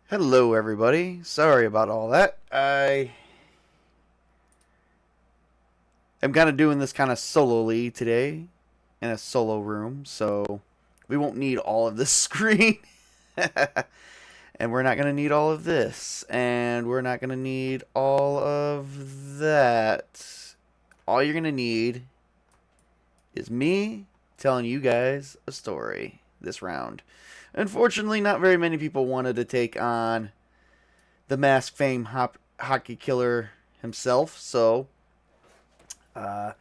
Hello, everybody. Sorry about all that. I am kind of doing this kind of solely today in a solo room, so we won't need all of this screen. And we're not going to need all of this. And we're not going to need all of that. All you're going to need is me telling you guys a story this round. Unfortunately, not very many people wanted to take on the mask fame hockey killer himself, so uh,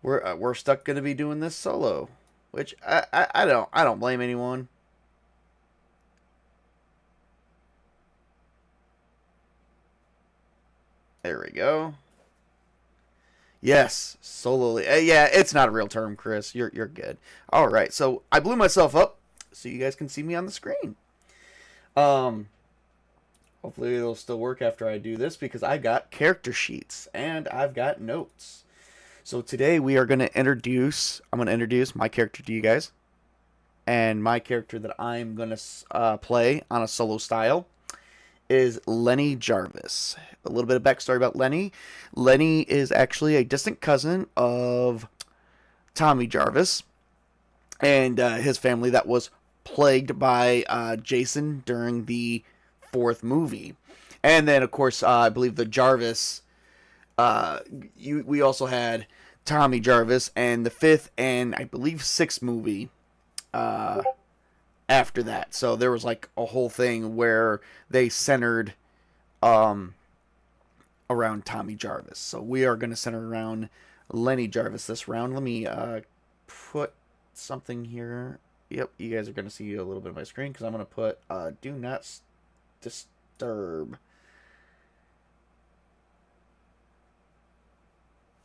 we're stuck going to be doing this solo, which I don't blame anyone. There we go. Yes, solely. Yeah, it's not a real term, Chris. You're good. All right, so I blew myself up so you guys can see me on the screen. Um, Hopefully it'll still work after I do this because I got character sheets and I've got notes. So today we are going to I'm going to introduce my character to you guys. And my character that I'm going to play on a solo style is Lenny Jarvis. A little bit of backstory about Lenny. Lenny is actually a distant cousin of Tommy Jarvis and his family that was plagued by Jason during the fourth movie. And then, of course, I believe the Jarvis, we also had Tommy Jarvis and the fifth and I believe sixth movie after that. So there was like a whole thing where they centered around Tommy Jarvis. So we are going to center around Lenny Jarvis this round. Let me put something here. Yep, you guys are going to see a little bit of my screen because I'm going to put do not disturb.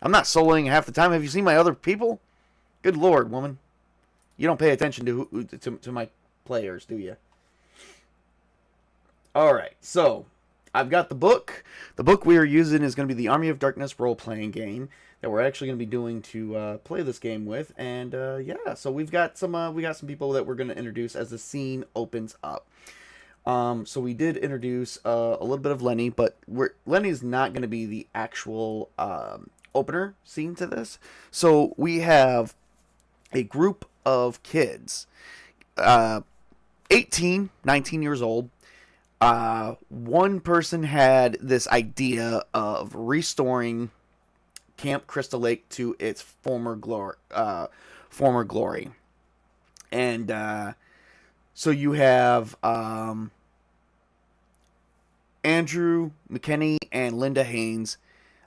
I'm not soloing half the time. Have you seen my other people? Good lord, woman. You don't pay attention to my players, do you? Alright, so I've got the book. The book we are using is going to be the Army of Darkness role-playing game that we're actually going to be doing to play this game with. And yeah, so we got some people that we're going to introduce as the scene opens up. So we did introduce a little bit of Lenny, but Lenny's not going to be the actual opener scene to this. So we have a group of kids, 18, 19 years old. One person had this idea of restoring Camp Crystal Lake to its former glory. And so you have Andrew McKinney and Linda Haynes.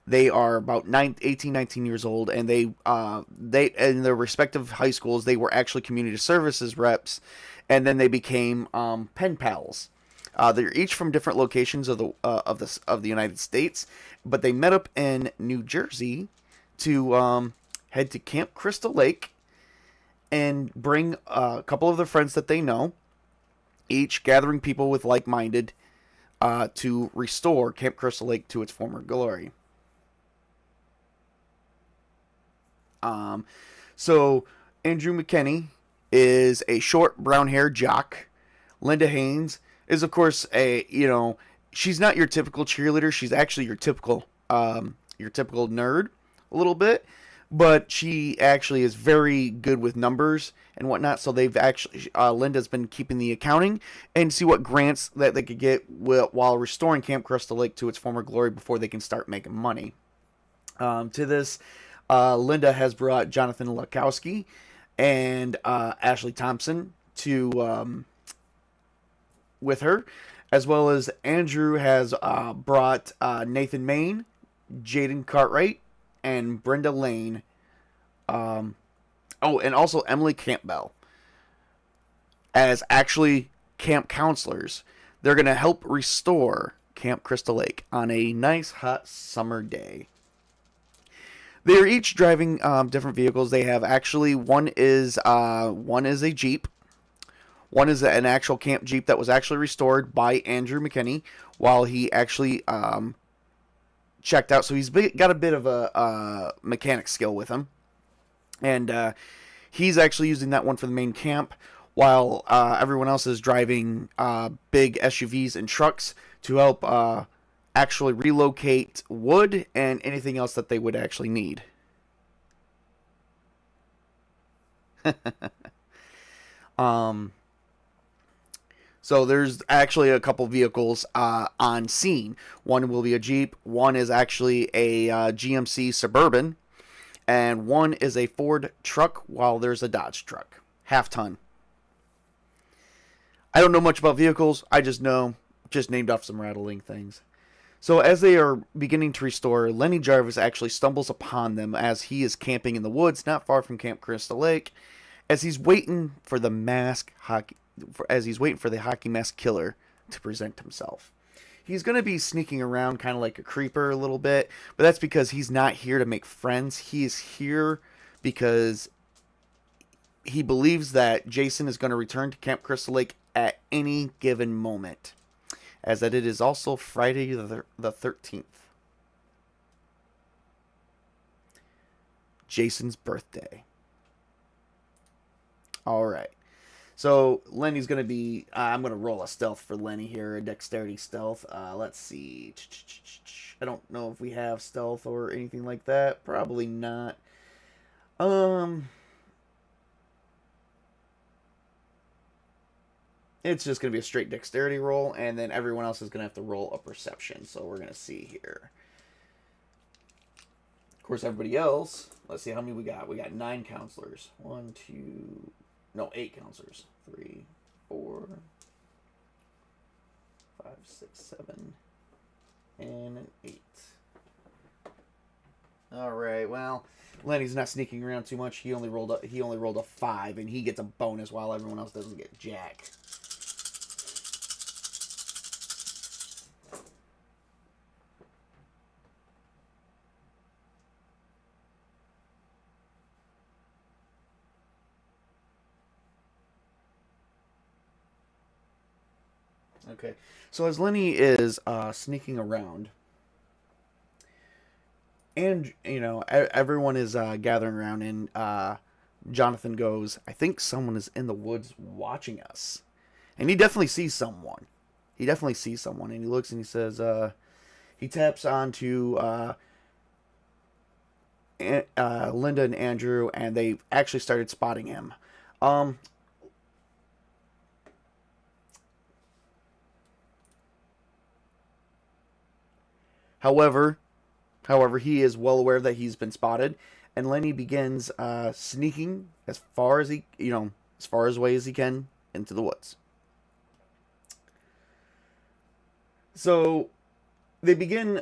They are about 18, 19 years old, and they in their respective high schools, they were actually community services reps, and then they became pen pals. They're each from different locations of the United States, but they met up in New Jersey to head to Camp Crystal Lake and bring a couple of their friends that they know, each gathering people with like-minded to restore Camp Crystal Lake to its former glory. So Andrew McKinney is a short brown-haired jock. Linda Haynes is, of course, she's not your typical cheerleader. She's actually your typical nerd a little bit, but she actually is very good with numbers and whatnot. So they've actually, Linda's been keeping the accounting and see what grants that they could get while restoring Camp Crystal Lake to its former glory before they can start making money. To this, Linda has brought Jonathan Lukowski and Ashley Thompson to with her, as well as Andrew has brought Nathan Main, Jaden Cartwright, and Brenda Lane. And also Emily Campbell as actually camp counselors. They're going to help restore Camp Crystal Lake on a nice hot summer day. They are each driving different vehicles. They have actually one is a Jeep. One is an actual camp Jeep that was actually restored by Andrew McKinney while he actually checked out. So he's got a bit of a mechanic skill with him. And he's actually using that one for the main camp, while everyone else is driving big SUVs and trucks to help actually relocate wood and anything else that they would actually need. um, so there's actually a couple vehicles on scene. One will be a Jeep. One is actually a GMC Suburban. And one is a Ford truck, while there's a Dodge truck. Half ton. I don't know much about vehicles. I just named off some rattling things. So as they are beginning to restore, Lenny Jarvis actually stumbles upon them as he is camping in the woods not far from Camp Crystal Lake, as he's waiting for the hockey mask killer to present himself. He's going to be sneaking around kind of like a creeper a little bit, but that's because he's not here to make friends. He is here because he believes that Jason is going to return to Camp Crystal Lake at any given moment, as that it is also Friday the 13th. Jason's birthday. All right. So Lenny's going to be... I'm going to roll a stealth for Lenny here, a dexterity stealth. Let's see. I don't know if we have stealth or anything like that. Probably not. It's just going to be a straight dexterity roll, and then everyone else is going to have to roll a perception. So we're going to see here. Of course, everybody else... Let's see how many we got. We got 9 counselors. 8 counselors. 3, 4, 5, 6, 7, and an 8. All right. Well, Lenny's not sneaking around too much. He only rolled a 5, and he gets a bonus while everyone else doesn't get jack. Okay, so as Lenny is sneaking around, and everyone is gathering around, and Jonathan goes, "I think someone is in the woods watching us," and he definitely sees someone. And he looks and he says, he taps onto Linda and Andrew, and they actually started spotting him. However, he is well aware that he's been spotted, and Lenny begins sneaking as far away as he can into the woods. So they begin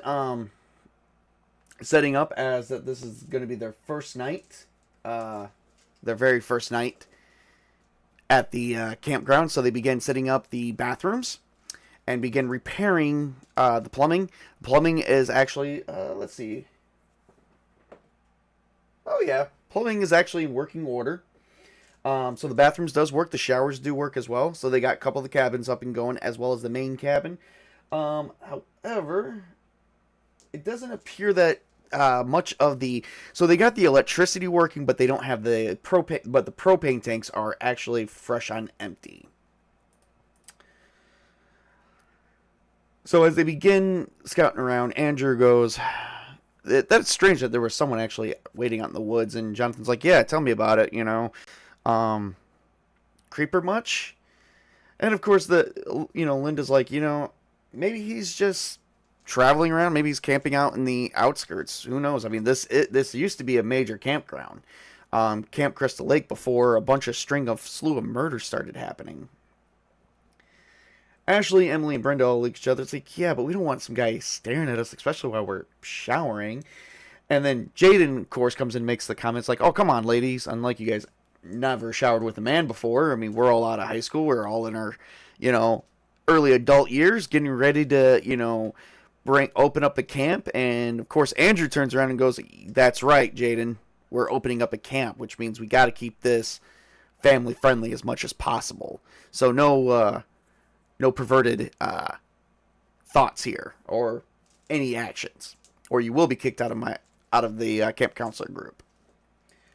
setting up as that this is going to be their first night, their very first night at the campground. So they begin setting up the bathrooms and begin repairing the plumbing. Plumbing is actually, let's see. Oh yeah, plumbing is actually in working order. So the bathrooms does work, the showers do work as well. So they got a couple of the cabins up and going, as well as the main cabin. However, it doesn't appear that much of the... So they got the electricity working, but they don't have the propane. But the propane tanks are actually fresh on empty. So as they begin scouting around, Andrew goes, "That's strange that there was someone actually waiting out in the woods." And Jonathan's like, "Yeah, tell me about it, creeper much?" And of course, Linda's like, maybe he's just traveling around. Maybe he's camping out in the outskirts. Who knows? I mean, this used to be a major campground, Camp Crystal Lake, before a slew of murders started happening. Ashley, Emily, and Brenda all look at each other. It's like, yeah, but we don't want some guy staring at us, especially while we're showering. And then Jaden, of course, comes in and makes the comments like, "Oh, come on, ladies. Unlike you guys never showered with a man before. I mean, we're all out of high school. We're all in our, early adult years, getting ready to, open up a camp." And, of course, Andrew turns around and goes, "That's right, Jaden. We're opening up a camp, which means we got to keep this family-friendly as much as possible. So no perverted thoughts here or any actions, or you will be kicked out of the camp counselor group."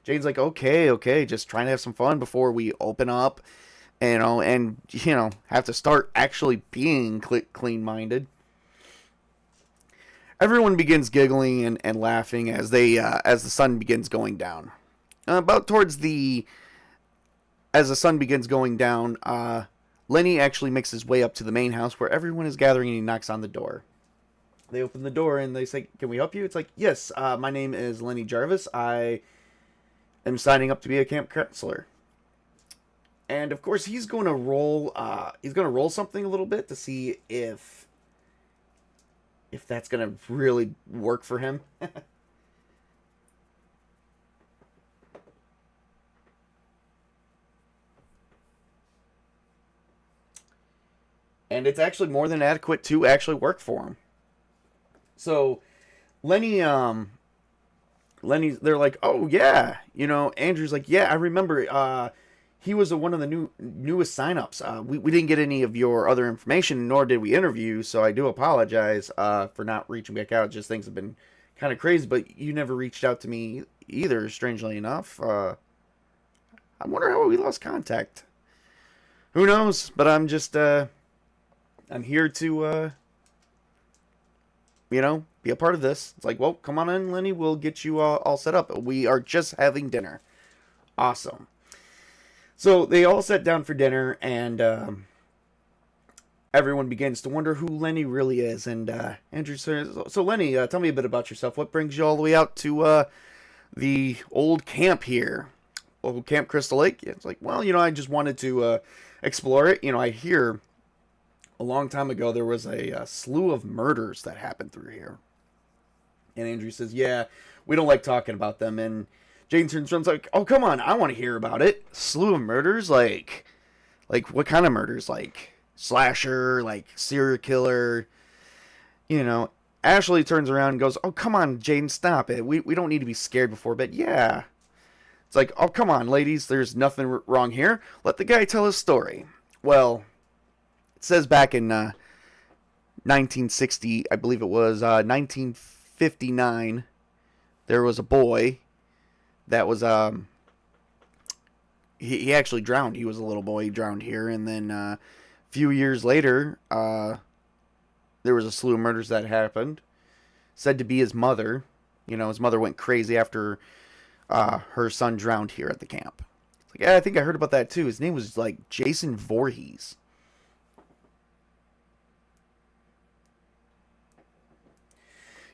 Jane's like, okay, just trying to have some fun before we open up and have to start actually being clean-minded. Everyone begins giggling and laughing as the sun begins going down. About towards the as the sun begins going down, Lenny actually makes his way up to the main house where everyone is gathering, and he knocks on the door. They open the door and they say, "Can we help you?" It's like, "Yes, my name is Lenny Jarvis. I am signing up to be a camp counselor." And of course, he's going to roll. He's going to roll something a little bit to see if that's going to really work for him. And it's actually more than adequate to actually work for him. So Lenny, they're like, "Oh yeah," Andrew's like, "Yeah, I remember. He was one of the newest signups. We didn't get any of your other information, nor did we interview. So I do apologize for not reaching back out. Just things have been kind of crazy, but you never reached out to me either. Strangely enough, I wonder how we lost contact. Who knows? But I'm just I'm here to be a part of this." It's like, "Well, come on in, Lenny. We'll get you all set up. We are just having dinner." Awesome. So they all sat down for dinner, and everyone begins to wonder who Lenny really is. And Andrew says, "So Lenny, tell me a bit about yourself. What brings you all the way out to the old camp here, old Camp Crystal Lake?" It's like, "Well, I just wanted to explore it. I hear a long time ago there was a slew of murders that happened through here." And Andrew says, "Yeah, we don't like talking about them." And Jane turns around and is like, "Oh, come on, I want to hear about it. Slew of murders? Like what kind of murders? Like slasher, like serial killer?" Ashley turns around and goes, "Oh, come on, Jane, stop it. We don't need to be scared before bed." "Yeah." It's like, "Oh, come on, ladies. There's nothing wrong here. Let the guy tell his story." Well, it says back in 1960, I believe it was 1959, there was a boy that was he actually drowned. He was a little boy. He drowned here, and then a few years later, there was a slew of murders that happened. Said to be his mother. His mother went crazy after her son drowned here at the camp. It's like, "Yeah, I think I heard about that too." His name was like Jason Vorhees.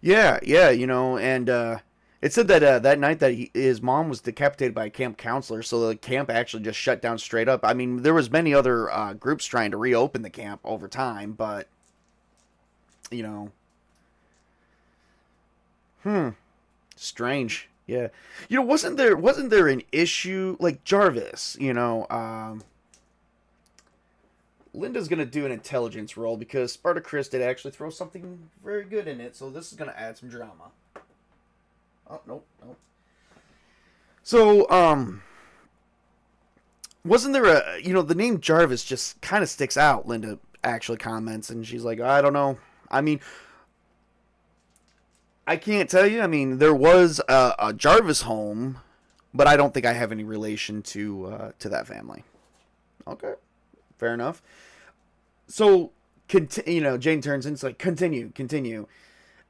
Yeah, yeah, and it said that that night that his mom was decapitated by a camp counselor, so the camp actually just shut down straight up. I mean, there was many other groups trying to reopen the camp over time, but you know, hmm, strange. Yeah, wasn't there an issue like Jarvis? Linda's gonna do an intelligence roll because Spartacus did actually throw something very good in it, so this is gonna add some drama. Oh, nope, nope. So, wasn't there the name Jarvis just kind of sticks out, Linda actually comments, and she's like, "I don't know. I mean, I can't tell you. I mean, there was a Jarvis home, but I don't think I have any relation to that family." Okay, fair enough. So, Jane turns and it's like, continue.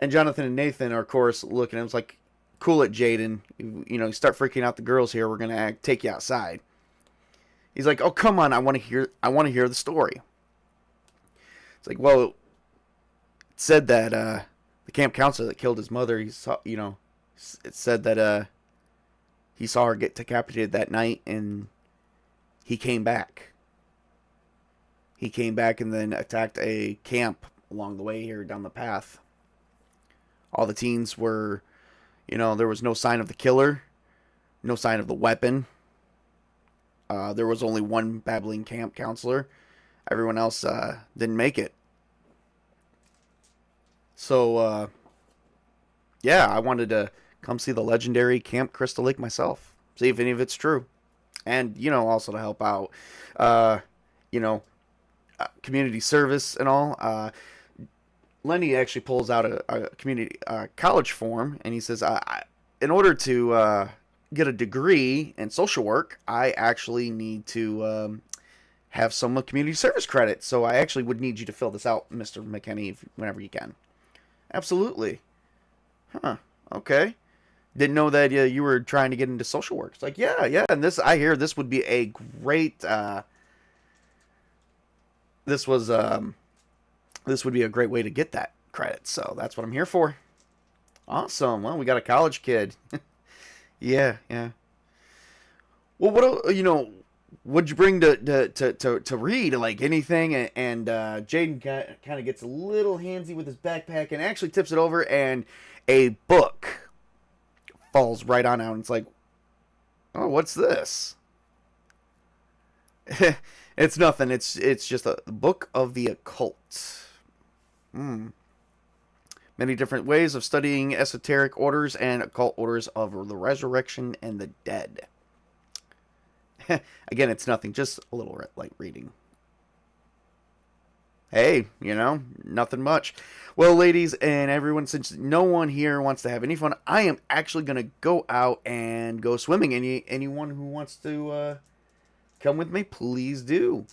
And Jonathan and Nathan are, of course, looking at him. It's like, "Cool it, Jaden. You start freaking out the girls here. We're gonna take you outside." He's like, "Oh, come on. I want to hear the story." It's like, "Well, it said that the camp counselor that killed his mother, he saw, it said that he saw her get decapitated that night, and he came back. He came back and then attacked a camp along the way here down the path. All the teens were, there was no sign of the killer, no sign of the weapon. There was only one babbling camp counselor. Everyone else didn't make it. So, yeah, I wanted to come see the legendary Camp Crystal Lake myself, see if any of it's true, and also to help out, uh, you know, community service and all." Lenny actually pulls out a community college form, and he says, "In order to get a degree in social work, I actually need to have some community service credit. So I actually would need you to fill this out, Mr. McKinney, whenever you can. Absolutely. Huh. Okay. Didn't know that you were trying to get into social work. It's like, yeah, yeah. And this, I hear this would be a great, this was, this would be a great way to get that credit. So that's what I'm here for. Awesome. Well, we got a college kid. Yeah, yeah. Well, what'd you bring to read? Like anything? And Jaden kind of gets a little handsy with his backpack and actually tips it over, and a book falls right on out. And it's like, oh, what's this? It's nothing. It's just a book of the occult. Hmm. Many different ways of studying esoteric orders and occult orders of the resurrection and the dead. Again, it's nothing, just a little light reading. Hey, nothing much. Well, ladies and everyone, since no one here wants to have any fun, I am actually going to go out and go swimming. Anyone who wants to come with me, please do.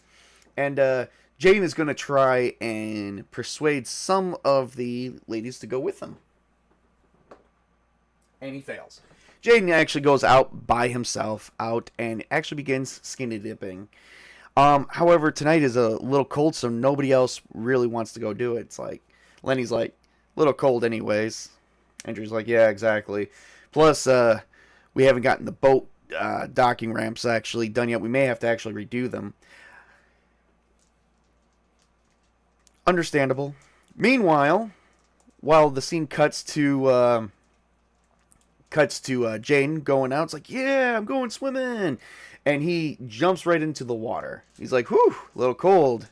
And Jane is going to try and persuade some of the ladies to go with him. And he fails. Jaden actually goes out by himself, and actually begins skinny dipping. However, tonight is a little cold, so nobody else really wants to go do it. It's like, Lenny's like, a little cold anyways. Andrew's like, yeah, exactly. Plus, we haven't gotten the boat docking ramps actually done yet. We may have to actually redo them. Understandable. Meanwhile, while the scene cuts to Jane going out, it's like, yeah, I'm going swimming. And he jumps right into the water. He's like, whew, a little cold.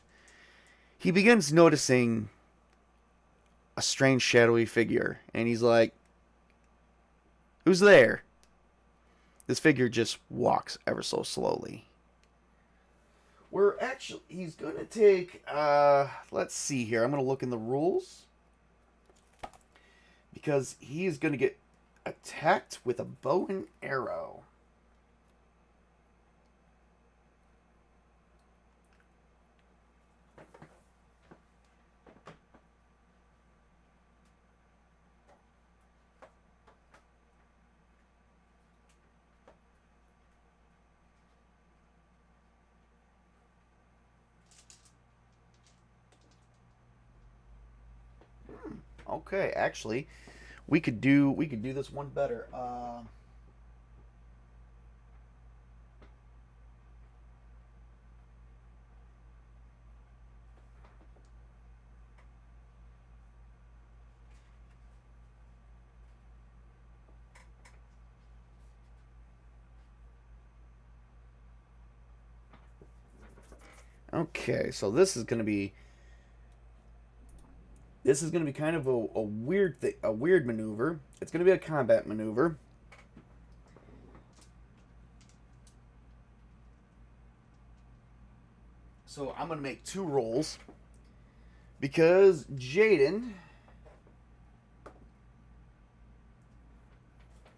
He begins noticing a strange shadowy figure. And he's like, who's there? This figure just walks ever so slowly. He's going to take, let's see here. I'm going to look in the rules. Because he is going to get attacked with a bow and arrow. Okay, actually, we could do this one better. Okay, so this is going to be kind of a weird a weird maneuver. It's going to be a combat maneuver. So I'm going to make 2 rolls because Jaden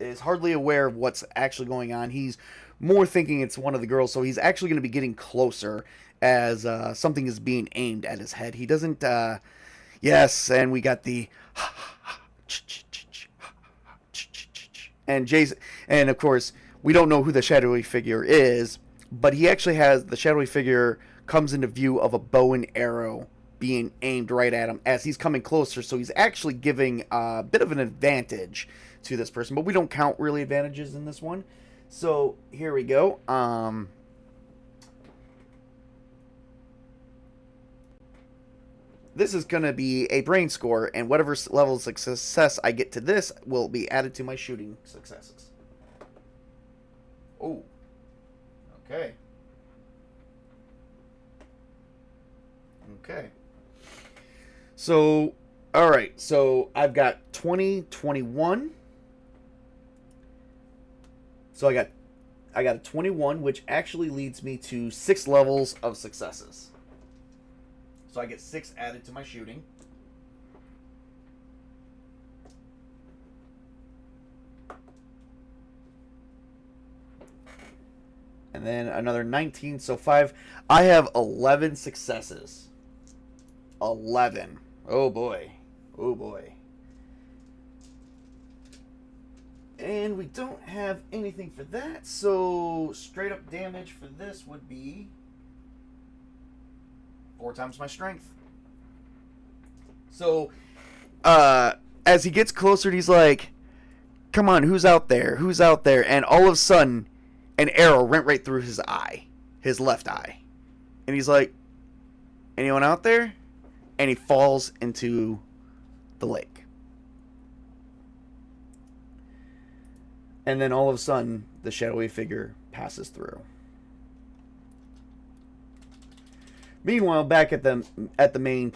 is hardly aware of what's actually going on. He's more thinking it's one of the girls, so he's actually going to be getting closer as something is being aimed at his head. He doesn't. Yes, and we got the. And Jason, and of course, we don't know who the shadowy figure is, but he actually has the shadowy figure comes into view of a bow and arrow being aimed right at him as he's coming closer. So he's actually giving a bit of an advantage to this person, but we don't count really advantages in this one. So here we go. This is going to be a brain score, and whatever level of success I get to this will be added to my shooting successes. Oh. Okay. Okay. So, alright. So, I've got 20, 21. So, I got a 21, which actually leads me to 6 levels of successes. So I get 6 added to my shooting. And then another 19, so 5. I have 11 successes. 11. Oh boy. Oh boy. And we don't have anything for that, so straight up damage for this would be 4 times my strength. So, as he gets closer, he's like, come on, who's out there? Who's out there? And all of a sudden, an arrow went right through his eye, his left eye. And he's like, anyone out there? And he falls into the lake. And then all of a sudden, the shadowy figure passes through. Meanwhile, back at the main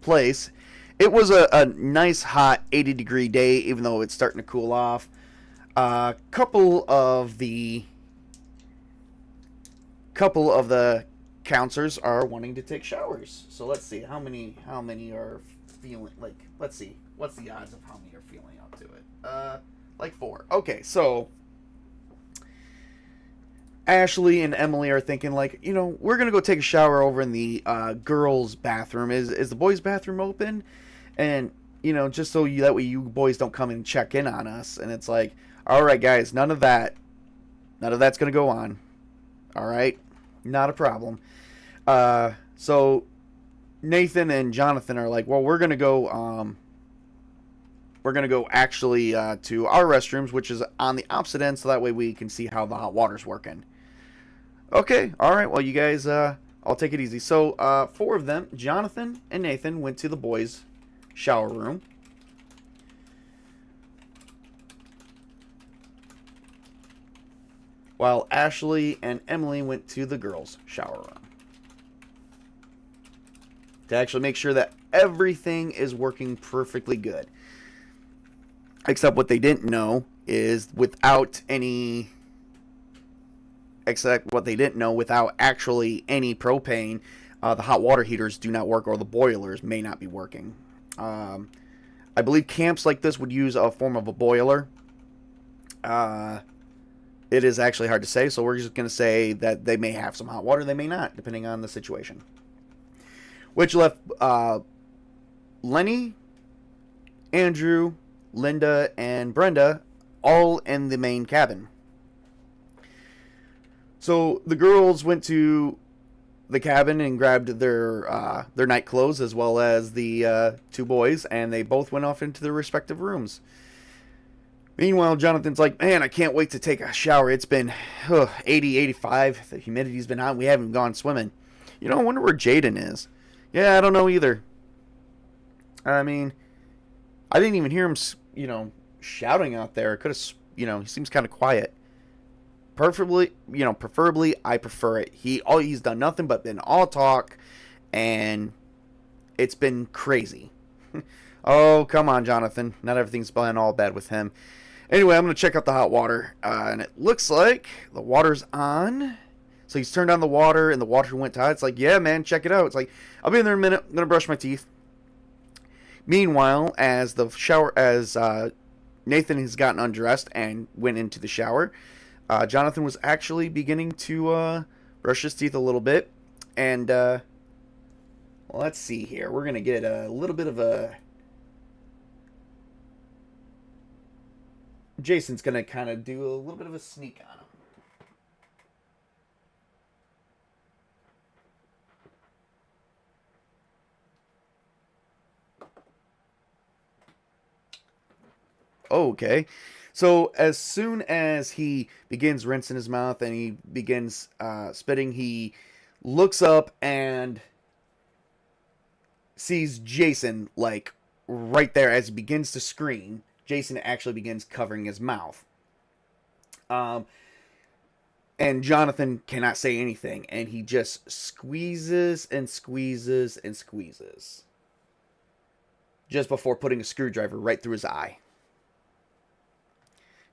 place, it was a nice hot 80-degree day, even though it's starting to cool off. A couple of the counselors are wanting to take showers. So let's see how many are feeling like. Let's see what's the odds of how many are feeling up to it. Like 4. Okay, so Ashley and Emily are thinking like, we're gonna go take a shower over in the girls' bathroom. Is the boys' bathroom open? And just so that way you boys don't come and check in on us. And it's like, all right, guys, none of that's gonna go on. All right, not a problem. So Nathan and Jonathan are like, well, we're gonna go actually to our restrooms, which is on the opposite end, so that way we can see how the hot water's working. Okay, all right. Well, you guys, I'll take it easy. So 4 of them, Jonathan and Nathan, went to the boys' shower room. While Ashley and Emily went to the girls' shower room. To actually make sure that everything is working perfectly good. Except what they didn't know is without actually any propane, the hot water heaters do not work, or the boilers may not be working. I believe camps like this would use a form of a boiler. It is actually hard to say, so we're just going to say that they may have some hot water, they may not, depending on the situation. Which left Lenny, Andrew, Linda, and Brenda all in the main cabin. So the girls went to the cabin and grabbed their night clothes, as well as the 2 boys, and they both went off into their respective rooms. Meanwhile, Jonathan's like, man, I can't wait to take a shower. It's been 80, 85. The humidity's been hot. We haven't gone swimming. I wonder where Jaden is. Yeah, I don't know either. I mean, I didn't even hear him, shouting out there. Could have, he seems kind of quiet. Preferably, I prefer it. He's done nothing but been all talk, and it's been crazy. Oh, come on, Jonathan. Not everything's been all bad with him. Anyway, I'm going to check out the hot water, and it looks like the water's on. So he's turned on the water, and the water went hot. It's like, yeah, man, check it out. It's like, I'll be in there in a minute. I'm going to brush my teeth. Meanwhile, as Nathan has gotten undressed and went into the shower, Jonathan was actually beginning to brush his teeth a little bit. And let's see here. We're going to get a little bit of a... Jason's going to kind of do a little bit of a sneak on him. Okay. So as soon as he begins rinsing his mouth and he begins spitting, he looks up and sees Jason, like, right there. As he begins to scream, Jason actually begins covering his mouth. And Jonathan cannot say anything, and he just squeezes and squeezes and squeezes, just before putting a screwdriver right through his eye.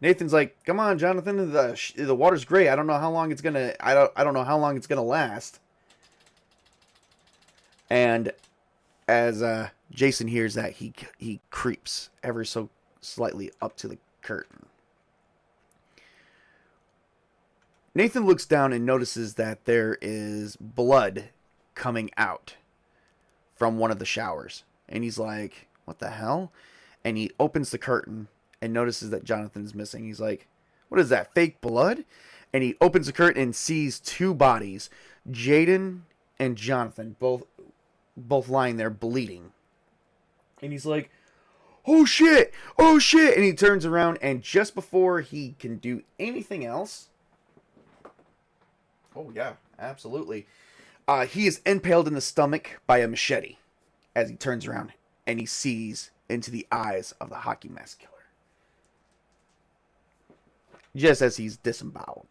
Nathan's like, "Come on, Jonathan. The water's great. I don't know how long it's gonna. I don't know how long it's gonna last." And as Jason hears that, he creeps ever so slightly up to the curtain. Nathan looks down and notices that there is blood coming out from one of the showers. And he's like, what the hell? And he opens the curtain and notices that Jonathan's missing. He's like, what is that, fake blood? And he opens the curtain and sees two bodies, Jaden and Jonathan, both lying there bleeding. And he's like, oh shit, oh shit. And he turns around, and just before he can do anything else, oh yeah, absolutely, he is impaled in the stomach by a machete as he turns around and he sees into the eyes of the hockey mask killer. Just as he's disemboweled.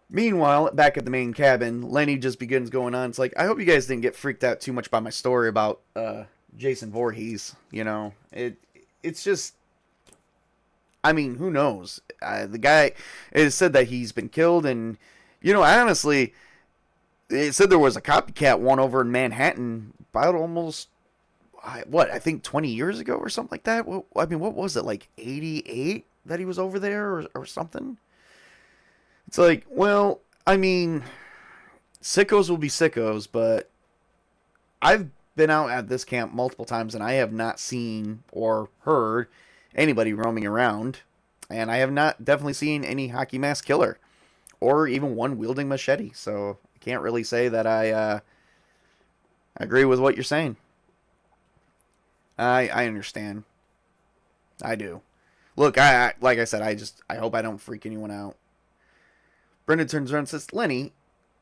Meanwhile, back at the main cabin, Lenny just begins going on. It's like, I hope you guys didn't get freaked out too much by my story about Jason Vorhees. You know, it's just, I mean, who knows? The guy, it is said that he's been killed, and, you know, honestly, it said there was a copycat one over in Manhattan about almost, I think 20 years ago or something like that. I mean, what was it, like 88 that he was over there or something? It's like, well, I mean, sickos will be sickos, but I've been out at this camp multiple times, and I have not seen or heard anybody roaming around, and I have not definitely seen any hockey mask killer, or even one wielding machete, so I can't really say that I agree with what you're saying. I understand. I do. Look, like I said, I hope I don't freak anyone out. Brendan turns around and says, Lenny,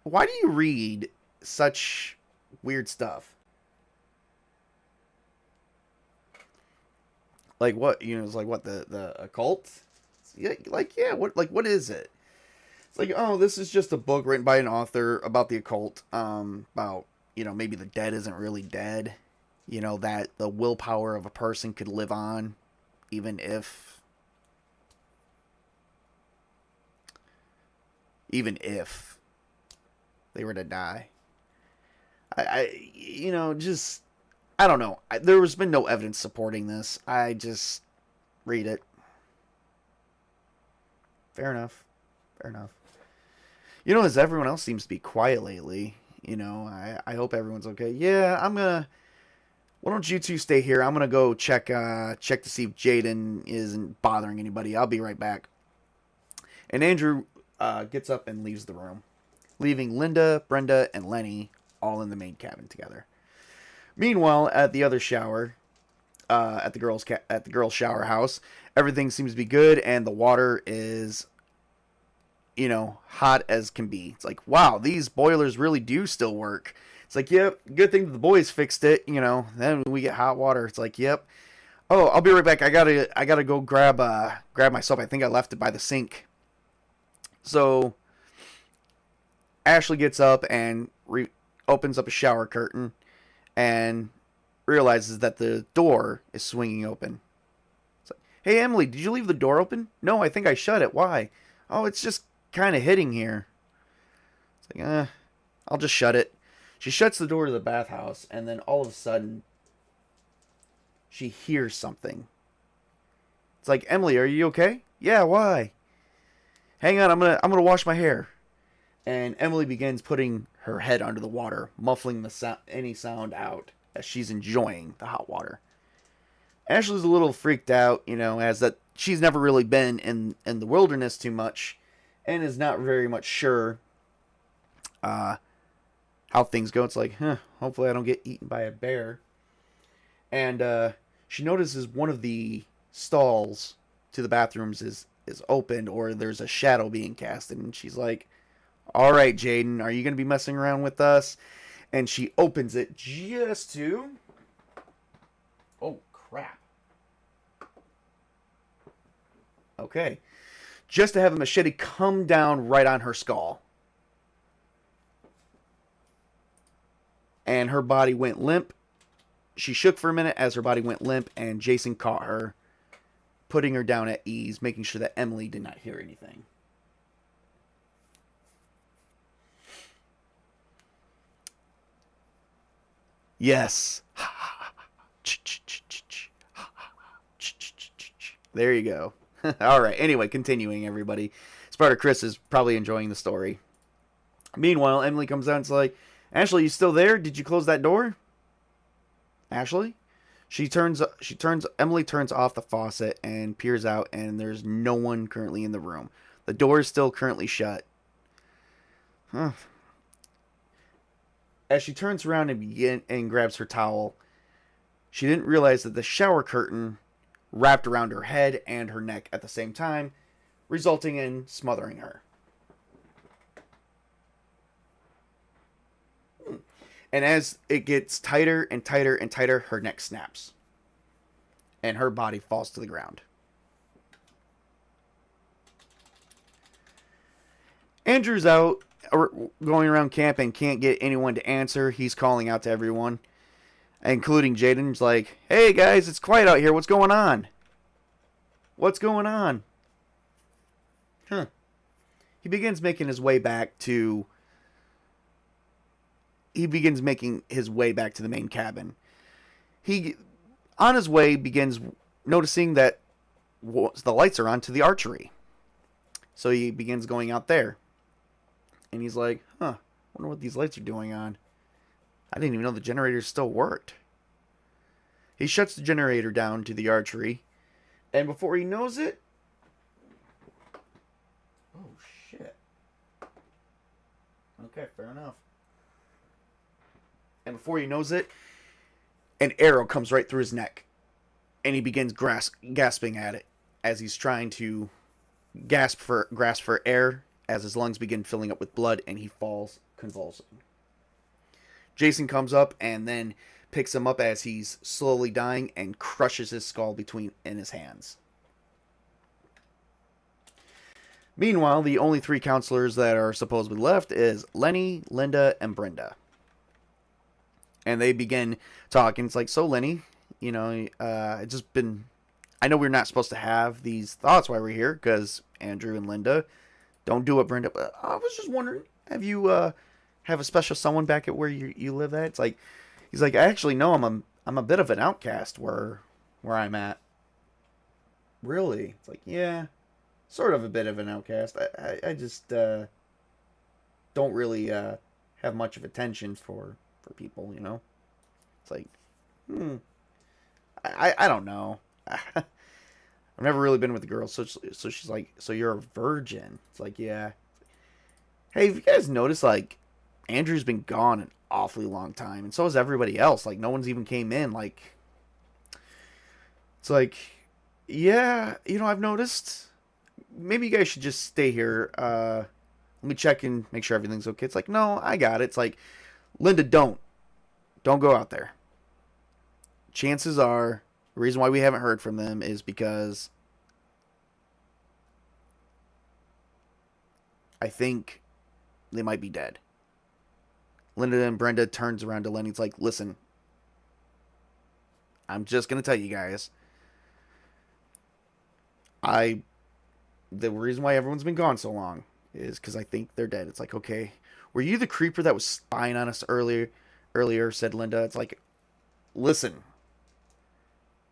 why do you read such weird stuff? Like what? You know, it's like what, the occult? Yeah, like, yeah, what is it? It's like, oh, this is just a book written by an author about the occult, about, you know, maybe the dead isn't really dead. You know, that the willpower of a person could live on, even if they were to die. You know, just, I don't know. There has been no evidence supporting this. I just read it. Fair enough. Fair enough. You know, as everyone else seems to be quiet lately, you know, I hope everyone's okay. Yeah, why don't you two stay here? I'm gonna go check to see if Jaden isn't bothering anybody. I'll be right back. And Andrew gets up and leaves the room, leaving Linda, Brenda, and Lenny all in the main cabin together. Meanwhile, at the other shower, at the girls' shower house, everything seems to be good, and the water is, you know, hot as can be. It's like, wow, these boilers really do still work. It's like, yep, good thing that the boys fixed it. You know, then we get hot water. It's like, yep. Oh, I'll be right back. I gotta go grab my soap. I think I left it by the sink. So Ashley gets up and opens up a shower curtain and realizes that the door is swinging open. It's like, hey, Emily, did you leave the door open? No, I think I shut it. Why? Oh, it's just kind of hitting here. It's like, I'll just shut it. She shuts the door to the bathhouse, and then all of a sudden, she hears something. It's like, Emily, are you okay? Yeah, why? Hang on, I'm gonna wash my hair. And Emily begins putting her head under the water, muffling any sound out as she's enjoying the hot water. Ashley's a little freaked out, you know, as that she's never really been in the wilderness too much, and is not very much sure how things go. It's like, hopefully I don't get eaten by a bear. And she notices one of the stalls to the bathrooms is opened, or there's a shadow being casted, and she's like, all right, Jaden, are you going to be messing around with us? And she opens it just to... Oh, crap. Okay. Just to have a machete come down right on her skull. And her body went limp. She shook for a minute as her body went limp, and Jason caught her, putting her down at ease, making sure that Emily did not hear anything. Yes. There you go. All right. Anyway, continuing, everybody. Sparta Chris is probably enjoying the story. Meanwhile, Emily comes out and's like, Ashley, you still there? Did you close that door? Ashley? Emily turns off the faucet and peers out, and there's no one currently in the room. The door is still currently shut. Huh. As she turns around and grabs her towel, she didn't realize that the shower curtain wrapped around her head and her neck at the same time, resulting in smothering her. And as it gets tighter and tighter and tighter, her neck snaps. And her body falls to the ground. Andrew's out going around camp and can't get anyone to answer. He's calling out to everyone, including Jaden. He's like, hey guys, it's quiet out here. What's going on? What's going on? Huh. He begins making his way back to the main cabin. He, on his way, begins noticing that the lights are on to the archery. So he begins going out there. And he's like, I wonder what these lights are doing on. I didn't even know the generator still worked. He shuts the generator down to the archery. And before he knows it... Oh, shit. Okay, fair enough. And before he knows it, an arrow comes right through his neck. And he begins gasping at it as he's trying to grasp for air as his lungs begin filling up with blood and he falls convulsing. Jason comes up and then picks him up as he's slowly dying and crushes his skull in his hands. Meanwhile, the only 3 counselors that are supposedly left is Lenny, Linda, and Brenda. And they begin talking. It's like, so Lenny, I know we're not supposed to have these thoughts while we're here, because Andrew and Linda don't do it, Brenda. But I was just wondering, have you have a special someone back at where you live at? It's like, he's like, actually, no, I'm a bit of an outcast where I'm at. Really? It's like, yeah, sort of a bit of an outcast. I just don't really have much of attention for people, It's like, I don't know. I've never really been with a girl, so she's like, so you're a virgin? It's like, yeah. Hey, have you guys noticed, like, Andrew's been gone an awfully long time, and so has everybody else. Like, no one's even came in. Like, it's like, yeah, I've noticed. Maybe you guys should just stay here. Let me check and make sure everything's okay. It's like, no, I got it. It's like, Linda, don't go out there. Chances are, the reason why we haven't heard from them is because I think they might be dead. Linda and Brenda turns around to Lenny. It's like, listen, I'm just going to tell you guys. The reason why everyone's been gone so long is because I think they're dead. It's like, okay, were you the creeper that was spying on us earlier, said Linda. It's like, listen,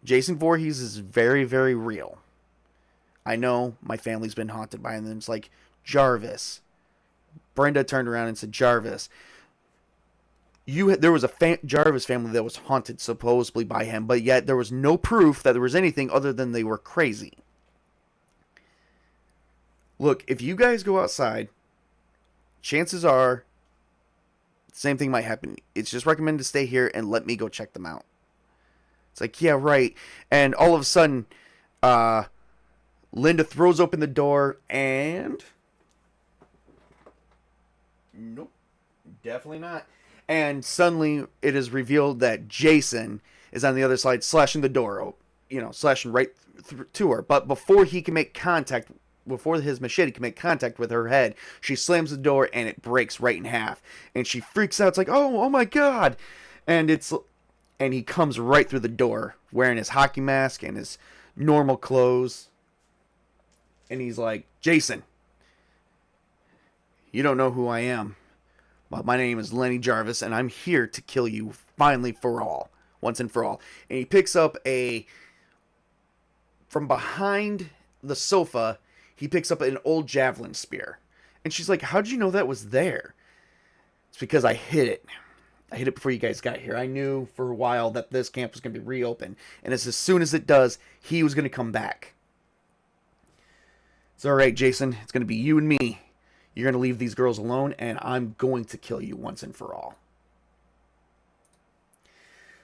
Jason Vorhees is very, very real. I know my family's been haunted by him. And it's like, Jarvis. Brenda turned around and said, Jarvis. There was a Jarvis family that was haunted supposedly by him, but yet there was no proof that there was anything other than they were crazy. Look, if you guys go outside, chances are the same thing might happen. It's just recommended to stay here and let me go check them out. It's like, yeah, right. And all of a sudden, Linda throws open the door and... Nope, definitely not. And suddenly it is revealed that Jason is on the other side slashing the door, slashing right to her. But before his machete can make contact with her head, she slams the door and it breaks right in half. And she freaks out. It's like, oh my God. And he comes right through the door wearing his hockey mask and his normal clothes. And he's like, Jason, you don't know who I am. But my name is Lenny Jarvis, and I'm here to kill you finally once and for all. And he picks up a from behind the sofa, he picks up an old javelin spear. And she's like, "How did you know that was there?" It's because I hid it. I hid it before you guys got here. I knew for a while that this camp was going to be reopened. And as soon as it does, he was going to come back. It's all right, Jason. It's going to be you and me. You're going to leave these girls alone, and I'm going to kill you once and for all.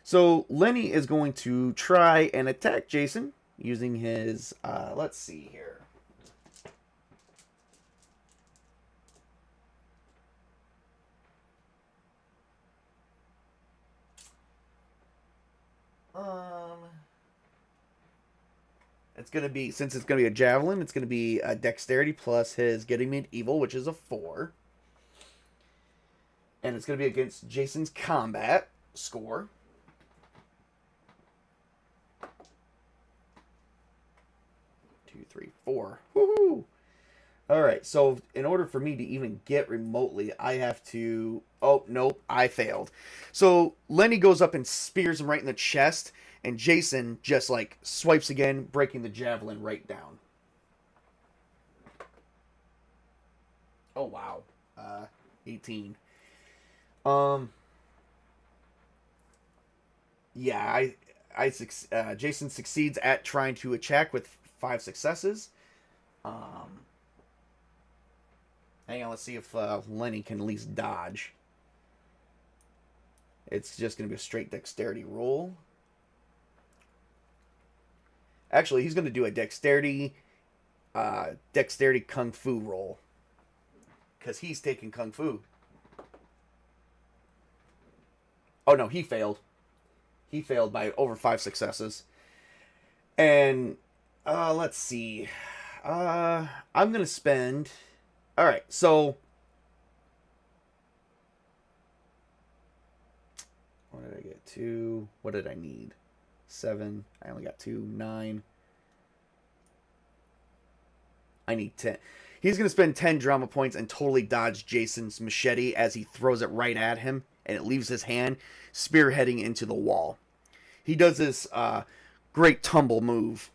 So Lenny is going to try and attack Jason using his, let's see here. It's going to be, since it's going to be a javelin, it's going to be a dexterity plus his getting medieval, which is a 4. And it's going to be against Jason's combat score. 2, 3, 4. Woohoo! Alright, so in order for me to even get remotely, I have to... Oh, nope, I failed. So Lenny goes up and spears him right in the chest, and Jason just, like, swipes again, breaking the javelin right down. Oh, wow. 18. Yeah, Jason succeeds at trying to attack with 5 successes. Hang on, let's see if Lenny can at least dodge. It's just going to be a straight dexterity roll. Actually, he's going to do a dexterity kung fu roll. Because he's taking kung fu. Oh no, he failed. He failed by over 5 successes. And, let's see. I'm going to spend... Alright, so... What did I get? 2. What did I need? 7. I only got 2. 9. I need 10. He's going to spend 10 drama points and totally dodge Jason's machete as he throws it right at him. And it leaves his hand spearheading into the wall. He does this great tumble move.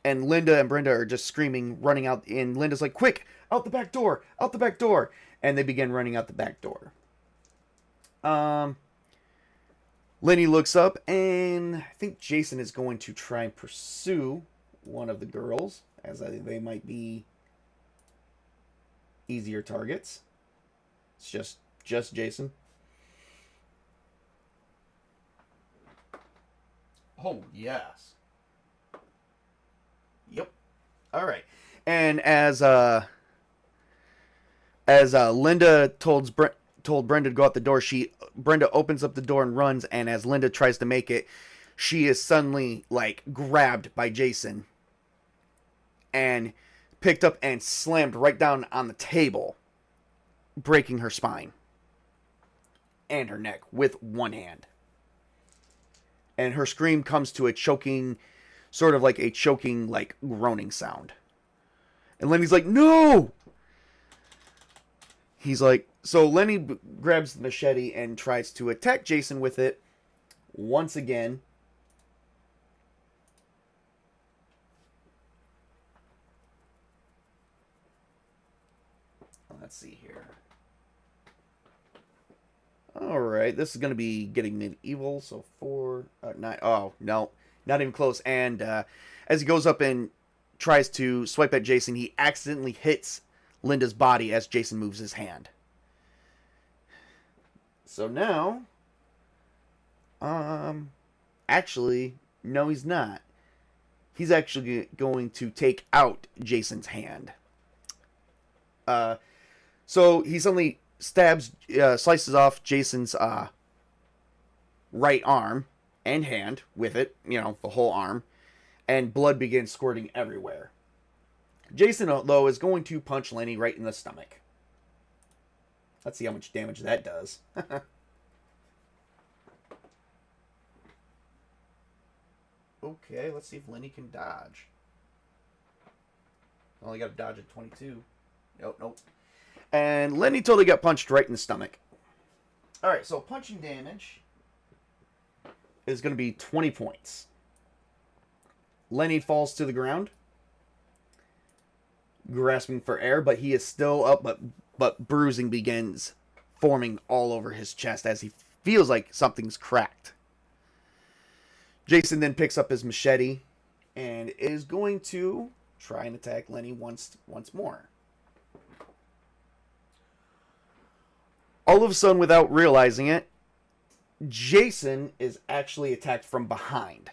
And Linda and Brenda are just screaming, running out. And Linda's like, "Quick! Out the back door! Out the back door!" And they begin running out the back door. Lenny looks up, and I think Jason is going to try and pursue one of the girls, as they might be easier targets. It's just Jason. Oh, yes. Yep. All right. And as Linda told Brenda to go out the door, Brenda opens up the door and runs, and as Linda tries to make it, she is suddenly, like, grabbed by Jason and picked up and slammed right down on the table, breaking her spine and her neck with one hand. And her scream comes to a choking, sort of like a choking, like, groaning sound. And Lenny's like, "No!" He's like, so Lenny grabs the machete and tries to attack Jason with it once again. Let's see here. Alright, this is going to be getting medieval, so 4, 9, oh, no, not even close. And as he goes up and tries to swipe at Jason, he accidentally hits Linda's body as Jason moves his hand. So now, actually, no, he's not. He's actually going to take out Jason's hand. So he suddenly slices off Jason's right arm and hand with it, the whole arm, and blood begins squirting everywhere. Jason, though, is going to punch Lenny right in the stomach. Let's see how much damage that does. Okay, let's see if Lenny can dodge. Only got to dodge at 22. Nope. And Lenny totally got punched right in the stomach. Alright, so punching damage is going to be 20 points. Lenny falls to the ground, grasping for air, but he is still up, but bruising begins forming all over his chest as he feels like something's cracked. Jason then picks up his machete and is going to try and attack Lenny once more. All of a sudden, without realizing it, Jason is actually attacked from behind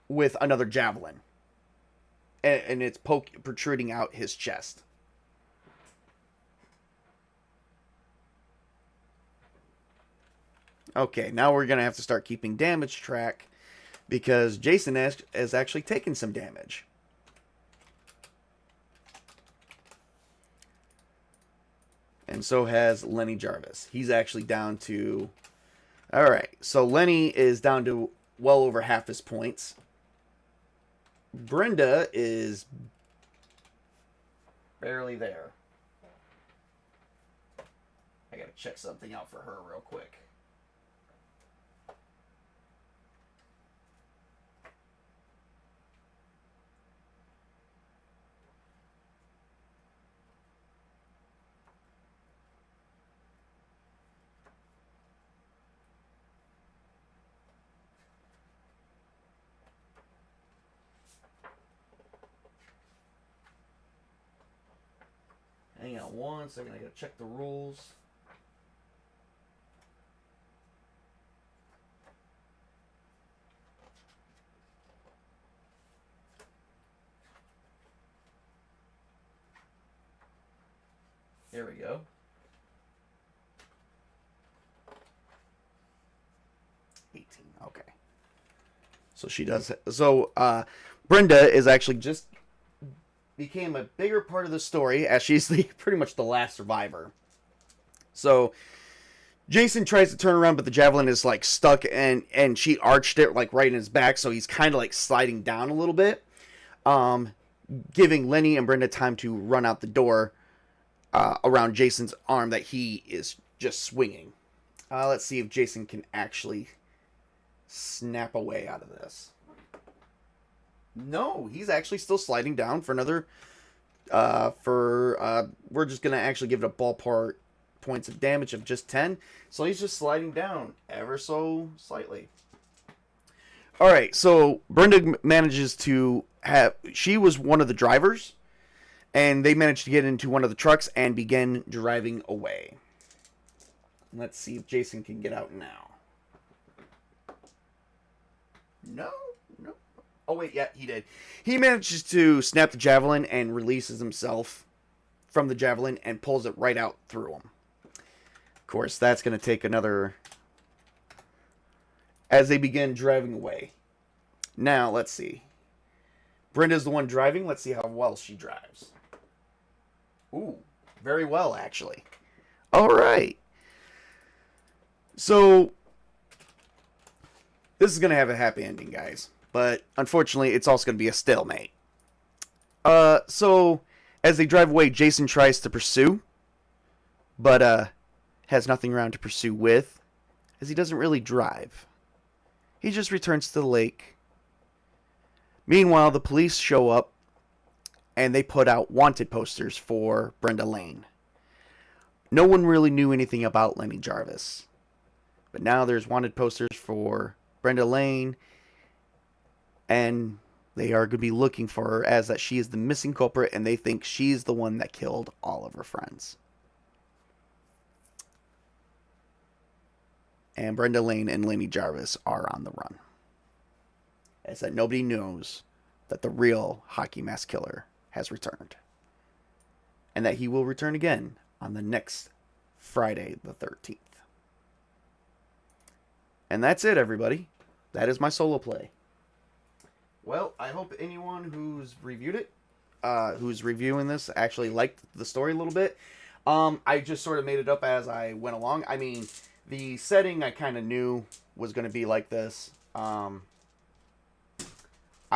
with another javelin. And it's protruding out his chest. Okay, now we're going to have to start keeping damage track because Jason has actually taken some damage. And so has Lenny Jarvis. He's actually down to... Alright, so Lenny is down to well over half his points. Brenda is barely there. I gotta check something out for her real quick. Hang on one second, I gotta check the rules. There we go. 18, okay. So she does, Brenda is actually just became a bigger part of the story as she's pretty much the last survivor. So Jason tries to turn around, but the javelin is like stuck and she arched it like right in his back, so he's kind of like sliding down a little bit, giving Lenny and Brenda time to run out the door around Jason's arm that he is just swinging. Let's see if Jason can actually snap away out of this. No, he's actually still sliding down for another, we're just going to actually give it a ballpark points of damage of just 10. So he's just sliding down ever so slightly. Alright, so Brenda manages to she was one of the drivers, and they managed to get into one of the trucks and begin driving away. Let's see if Jason can get out now. No. Oh, wait, yeah, he did. He manages to snap the javelin and releases himself from the javelin and pulls it right out through him. Of course, that's going to take another... As they begin driving away. Now, let's see. Brenda's the one driving. Let's see how well she drives. Ooh, very well, actually. All right. So, this is going to have a happy ending, guys. But, unfortunately, it's also going to be a stalemate. So, as they drive away, Jason tries to pursue. But, has nothing around to pursue with. As he doesn't really drive. He just returns to the lake. Meanwhile, the police show up. And they put out wanted posters for Brenda Lane. No one really knew anything about Lenny Jarvis. But now there's wanted posters for Brenda Lane. And they are going to be looking for her as that she is the missing culprit. And they think she's the one that killed all of her friends. And Brenda Lane and Lenny Jarvis are on the run. As that nobody knows that the real hockey mask killer has returned. And that he will return again on the next Friday the 13th. And that's it, everybody. That is my solo play. Well, I hope anyone who's reviewed it, who's reviewing this, actually liked the story a little bit. I just sort of made it up as I went along. I mean, the setting I kind of knew was going to be like this. I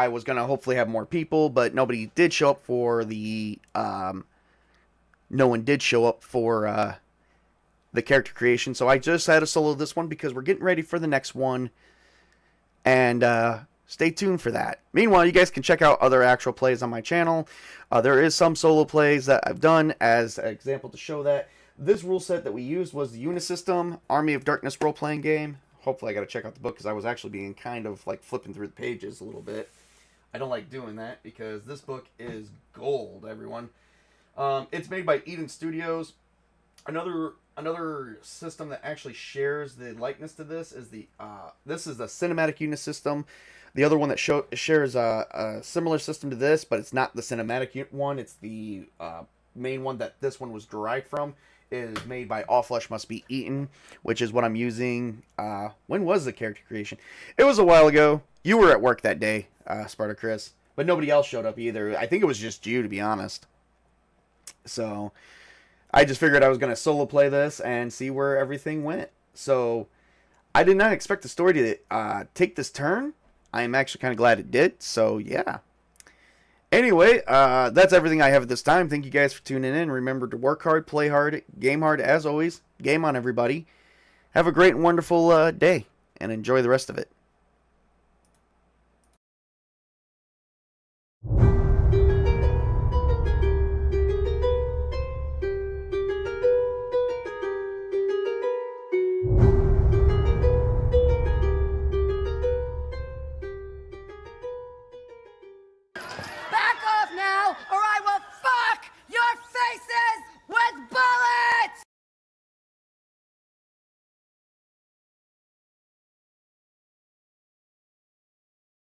was going to hopefully have more people, but nobody did show up for the... no one did show up for the character creation. So I just had to solo this one because we're getting ready for the next one. And stay tuned for that. Meanwhile, you guys can check out other actual plays on my channel. There is some solo plays that I've done as an example to show that. This rule set that we used was the Unisystem Army of Darkness role-playing game. Hopefully I got to check out the book because I was actually being kind of like flipping through the pages a little bit. I don't like doing that because this book is gold, everyone. It's made by Eden Studios. Another system that actually shares the likeness to this is the this is the Cinematic Unisystem. The other one that shares a similar system to this, but it's not the cinematic one. It's the main one that this one was derived from. Is made by All Flesh Must Be Eaten, which is what I'm using. When was the character creation? It was a while ago. You were at work that day, Spartacus, but nobody else showed up either. I think it was just you, to be honest. So I just figured I was going to solo play this and see where everything went. So I did not expect the story to take this turn. I am actually kind of glad it did. So yeah. Anyway, that's everything I have at this time. Thank you guys for tuning in. Remember to work hard, play hard, game hard as always. Game on, everybody. Have a great and wonderful day, and enjoy the rest of it.